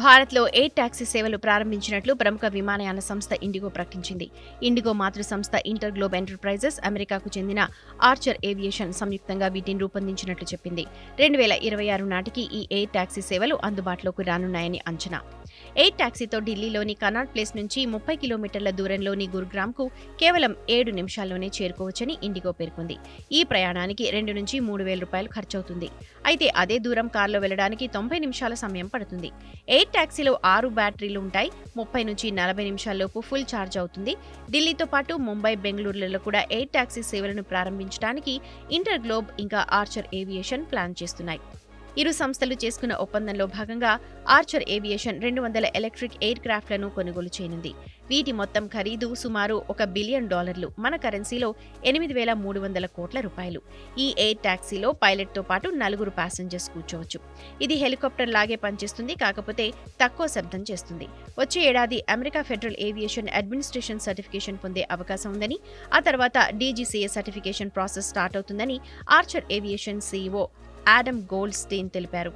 భారత్లో air taxi సేవలు ప్రారంభించినట్లు ప్రముఖ విమానయాన సంస్థ ఇండిగో ప్రకటించింది. ఇండిగో మాతృ సంస్థ ఇంటర్ గ్లోబ్ ఎంటర్ప్రైజెస్, అమెరికాకు చెందిన ఆర్చర్ ఏవియేషన్ సంయుక్తంగా వీటిని రూపొందించినట్లు చెప్పింది. 2026 నాటికి ఈ ఎయిర్ టాక్సీ సేవలు అందుబాటులోకి రానున్నాయని అంచనా. ఎయిర్ టాక్సీతో ఢిల్లీలోని కనాట్ ప్లేస్ నుంచి 30 కిలోమీటర్ల దూరంలోని గురుగ్రామ్కు కేవలం 7 నిమిషాల్లోనే చేరుకోవచ్చని ఇండిగో పేర్కొంది. ఈ ప్రయాణానికి 2 నుంచి 3,000 రూపాయలు ఖర్చవుతుంది. అయితే అదే దూరం కార్లో వెళ్లడానికి 90 నిమిషాల సమయం పడుతుంది. ఎయిర్ టాక్సీలో 6 బ్యాటరీలు ఉంటాయి. 30 నుంచి 40 నిమిషాల్లోపు ఫుల్ ఛార్జ్ అవుతుంది. ఢిల్లీతో పాటు ముంబై, బెంగళూరులలో కూడా ఎయిర్ టాక్సీ సేవలను ప్రారంభించడానికి ఇంటర్ గ్లోబ్ ఇంకా ఆర్చర్ ఏవియేషన్ ప్లాన్ చేస్తున్నాయి. ఇరు సంస్థలు చేసుకున్న ఒప్పందంలో భాగంగా ఆర్చర్ ఏవియేషన్ 200 ఎలక్ట్రిక్ ఎయిర్ క్రాఫ్ట్లను కొనుగోలు చేయనుంది. వీటి మొత్తం ఖరీదు సుమారు $1 బిలియన్, మన కరెన్సీలో 8,300 కోట్ల రూపాయలు. ఈ ఎయిర్ టాక్సీలో పైలట్తో పాటు 4 ప్యాసింజర్స్ కూర్చోవచ్చు. ఇది హెలికాప్టర్ లాగే పనిచేస్తుంది, కాకపోతే తక్కువ శబ్దం చేస్తుంది. వచ్చే ఏడాది America federal aviation administration certification పొందే అవకాశం ఉందని, ఆ తర్వాత డీజీసీఏ సర్టిఫికేషన్ ప్రాసెస్ స్టార్ట్ అవుతుందని Archer aviation CEO Adam Goldstein తెలిపారు.